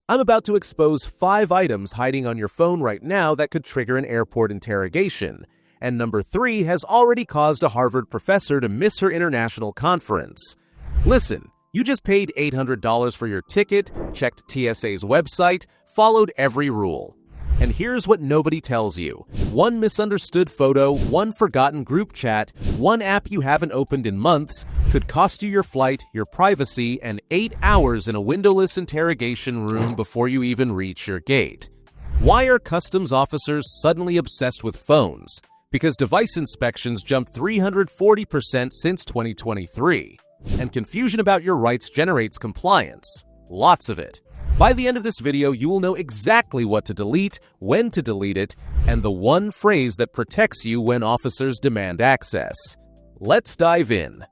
I'm about to expose 5 items hiding on your phone right now that could trigger an airport interrogation. And number 3 has already caused a Harvard professor to miss her international conference. Listen, you just paid $800 for your ticket, checked TSA's website, followed every rule. And here's what nobody tells you. 1 misunderstood photo, 1 forgotten group chat, 1 app you haven't opened in months could cost you your flight, your privacy, and 8 hours in a windowless interrogation room before you even reach your gate. Why are customs officers suddenly obsessed with phones? Because device inspections jumped 340% since 2023. And confusion about your rights generates compliance. Lots of it. By the end of this video, you will know exactly what to delete, when to delete it, and the one phrase that protects you when officers demand access. Let's dive in.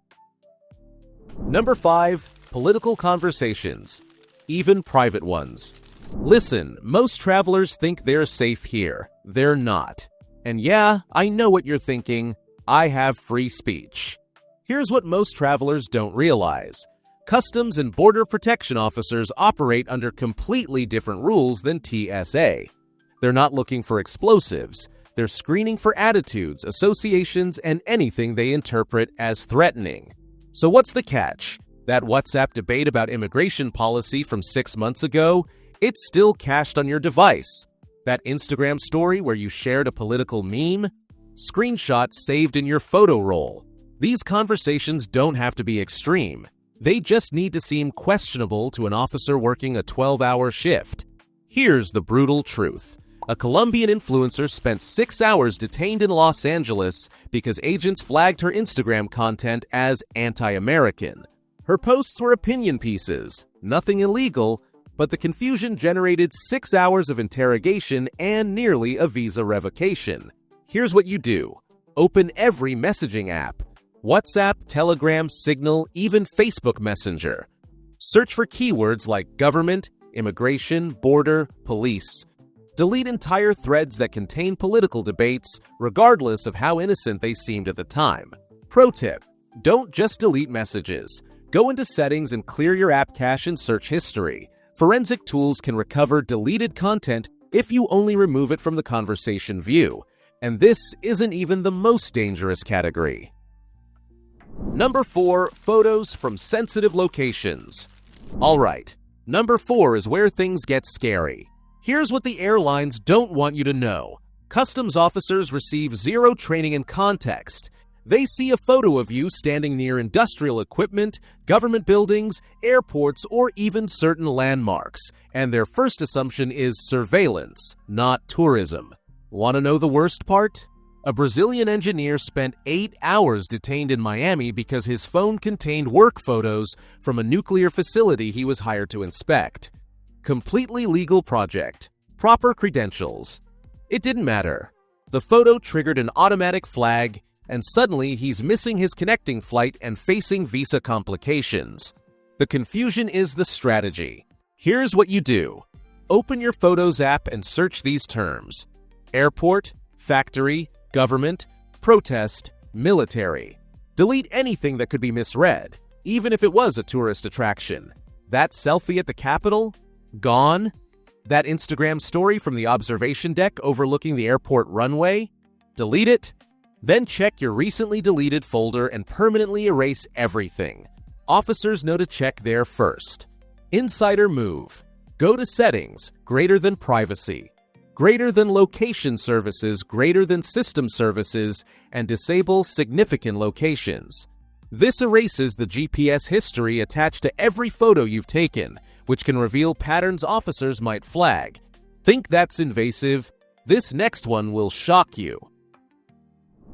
Number 5. Political conversations. Even private ones. Listen, most travelers think they're safe here. They're not. And yeah, I know what you're thinking. I have free speech. Here's what most travelers don't realize. Customs and Border Protection officers operate under completely different rules than TSA. They're not looking for explosives. They're screening for attitudes, associations, and anything they interpret as threatening. So what's the catch? That WhatsApp debate about immigration policy from 6 months ago? It's still cached on your device. That Instagram story where you shared a political meme? Screenshot saved in your photo roll. These conversations don't have to be extreme. They just need to seem questionable to an officer working a 12-hour shift. Here's the brutal truth. A Colombian influencer spent 6 hours detained in Los Angeles because agents flagged her Instagram content as anti-American. Her posts were opinion pieces, nothing illegal, but the confusion generated 6 hours of interrogation and nearly a visa revocation. Here's what you do. Open every messaging app. WhatsApp, Telegram, Signal, even Facebook Messenger. Search for keywords like government, immigration, border, police. Delete entire threads that contain political debates, regardless of how innocent they seemed at the time. Pro tip: don't just delete messages. Go into settings and clear your app cache and search history. Forensic tools can recover deleted content if you only remove it from the conversation view. And this isn't even the most dangerous category. Number 4. Photos from sensitive locations. Alright, number 4 is where things get scary. Here's what the airlines don't want you to know. Customs officers receive zero training in context. They see a photo of you standing near industrial equipment, government buildings, airports, or even certain landmarks, and their first assumption is surveillance, not tourism. Want to know the worst part? A Brazilian engineer spent 8 hours detained in Miami because his phone contained work photos from a nuclear facility he was hired to inspect. Completely legal project. Proper credentials. It didn't matter. The photo triggered an automatic flag, and suddenly he's missing his connecting flight and facing visa complications. The confusion is the strategy. Here's what you do. Open your Photos app and search these terms. Airport, factory, government, protest, military. Delete anything that could be misread, even if it was a tourist attraction. That selfie at the Capitol? Gone. That Instagram story from the observation deck overlooking the airport runway? Delete it. Then check your recently deleted folder and permanently erase everything. Officers know to check there first. Insider move. Go to Settings, greater than Privacy. Greater than Location Services, greater than System Services, and disable Significant Locations. This erases the GPS history attached to every photo you've taken, which can reveal patterns officers might flag. Think that's invasive? This next one will shock you.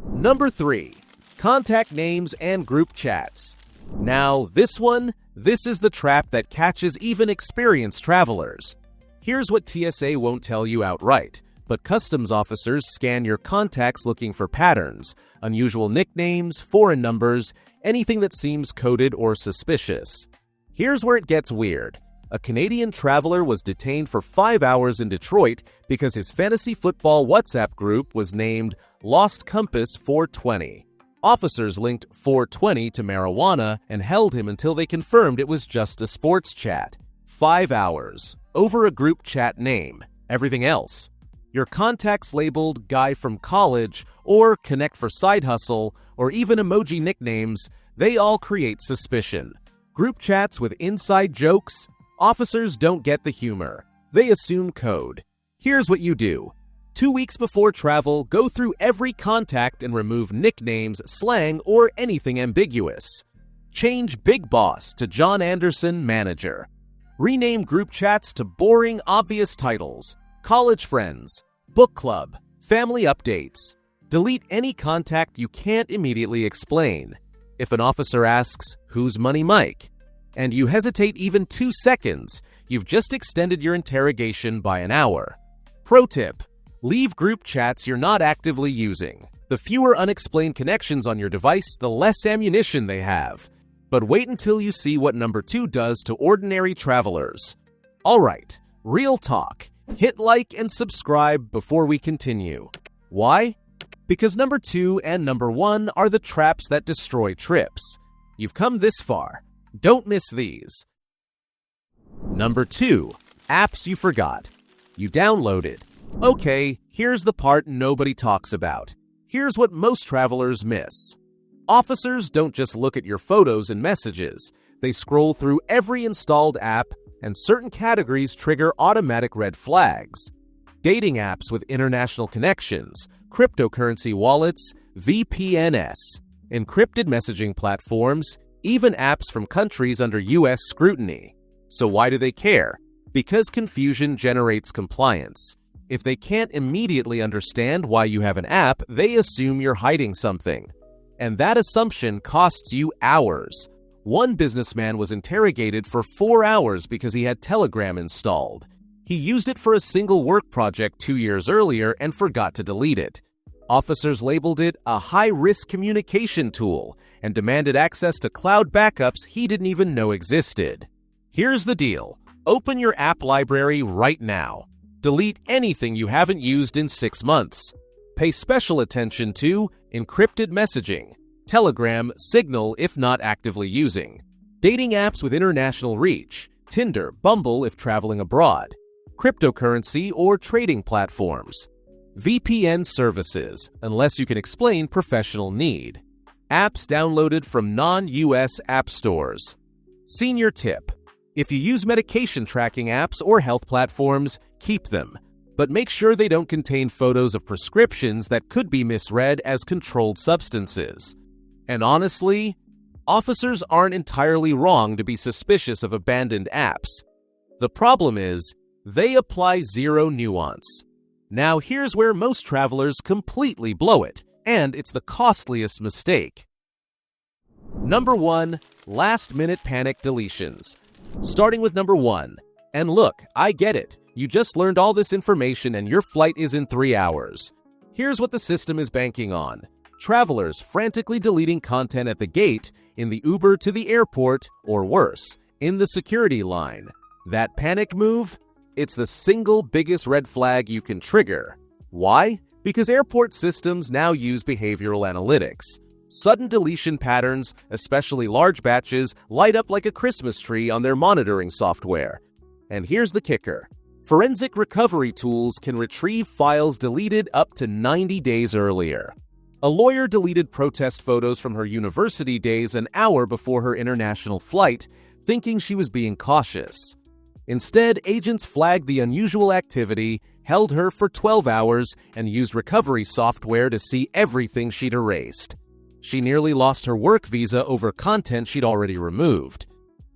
Number 3. Contact names and group chats. Now, this is the trap that catches even experienced travelers. Here's what TSA won't tell you outright, but customs officers scan your contacts looking for patterns, unusual nicknames, foreign numbers, anything that seems coded or suspicious. Here's where it gets weird. A Canadian traveler was detained for 5 hours in Detroit because his fantasy football WhatsApp group was named Lost Compass 420. Officers linked 420 to marijuana and held him until they confirmed it was just a sports chat. 5 hours. Over a group chat name. Everything else. Your contacts labeled guy from college or connect for side hustle or even emoji nicknames, they all create suspicion. Group chats with inside jokes? Officers don't get the humor. They assume code. Here's what you do. 2 weeks before travel, go through every contact and remove nicknames, slang, or anything ambiguous. Change Big Boss to John Anderson Manager. Rename group chats to boring, obvious titles. College friends, book club, family updates. Delete any contact you can't immediately explain. If an officer asks, "Who's Money Mike?" and you hesitate even 2 seconds, you've just extended your interrogation by an hour. Pro tip: leave group chats you're not actively using. The fewer unexplained connections on your device, the less ammunition they have. But wait until you see what number 2 does to ordinary travelers. Alright, real talk. Hit like and subscribe before we continue. Why? Because number 2 and number 1 are the traps that destroy trips. You've come this far. Don't miss these. Number 2. Apps you forgot. You downloaded. Okay, here's the part nobody talks about. Here's what most travelers miss. Officers don't just look at your photos and messages. They scroll through every installed app, and certain categories trigger automatic red flags. Dating apps with international connections, cryptocurrency wallets, VPNs, encrypted messaging platforms, even apps from countries under US scrutiny. So why do they care? Because confusion generates compliance. If they can't immediately understand why you have an app, they assume you're hiding something. And that assumption costs you hours. One businessman was interrogated for 4 hours because he had Telegram installed. He used it for a single work project 2 years earlier and forgot to delete it. Officers labeled it a high-risk communication tool and demanded access to cloud backups he didn't even know existed. Here's the deal. Open your app library right now. Delete anything you haven't used in 6 months. Pay special attention to encrypted messaging, Telegram, Signal if not actively using, dating apps with international reach, Tinder, Bumble if traveling abroad, cryptocurrency or trading platforms, VPN services unless you can explain professional need, apps downloaded from non-US app stores. Senior tip: if you use medication tracking apps or health platforms, keep them. But make sure they don't contain photos of prescriptions that could be misread as controlled substances. And honestly, officers aren't entirely wrong to be suspicious of abandoned apps. The problem is, they apply zero nuance. Now here's where most travelers completely blow it, and it's the costliest mistake. Number 1. Last-minute panic deletions. Starting with number 1. And look, I get it. You just learned all this information and your flight is in 3 hours. Here's what the system is banking on. Travelers frantically deleting content at the gate, in the Uber to the airport, or worse, in the security line. That panic move? It's the single biggest red flag you can trigger. Why? Because airport systems now use behavioral analytics. Sudden deletion patterns, especially large batches, light up like a Christmas tree on their monitoring software. And here's the kicker. Forensic recovery tools can retrieve files deleted up to 90 days earlier. A lawyer deleted protest photos from her university days an hour before her international flight, thinking she was being cautious. Instead, agents flagged the unusual activity, held her for 12 hours, and used recovery software to see everything she'd erased. She nearly lost her work visa over content she'd already removed.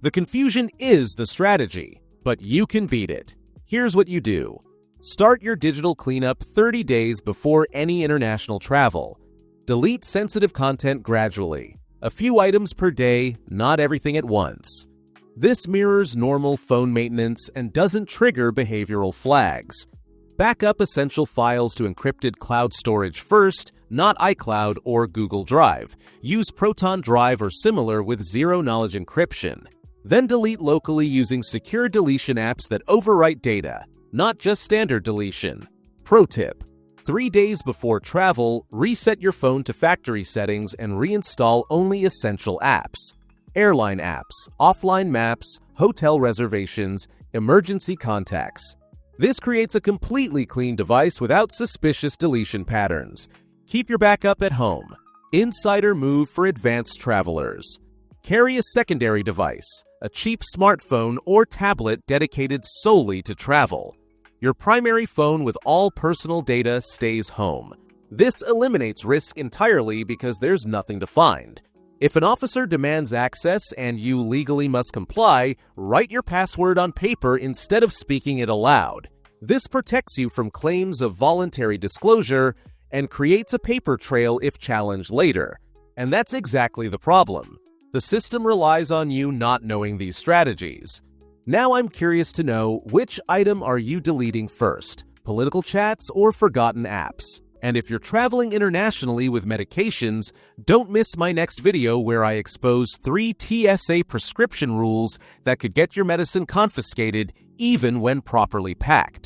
The confusion is the strategy, but you can beat it. Here's what you do. Start your digital cleanup 30 days before any international travel. Delete sensitive content gradually. A few items per day, not everything at once. This mirrors normal phone maintenance and doesn't trigger behavioral flags. Back up essential files to encrypted cloud storage first, not iCloud or Google Drive. Use Proton Drive or similar with zero-knowledge encryption. Then delete locally using secure deletion apps that overwrite data, not just standard deletion. Pro tip: 3 days before travel, reset your phone to factory settings and reinstall only essential apps. Airline apps, offline maps, hotel reservations, Emergency contacts. This creates a completely clean device without suspicious deletion patterns. Keep your backup at home. Insider move for advanced travelers. Carry a secondary device, a cheap smartphone or tablet dedicated solely to travel. Your primary phone with all personal data stays home. This eliminates risk entirely because there's nothing to find. If an officer demands access and you legally must comply, write your password on paper instead of speaking it aloud. This protects you from claims of voluntary disclosure and creates a paper trail if challenged later. And that's exactly the problem. The system relies on you not knowing these strategies. Now I'm curious to know, which item are you deleting first? Political chats or forgotten apps? And if you're traveling internationally with medications, don't miss my next video where I expose 3 TSA prescription rules that could get your medicine confiscated even when properly packed.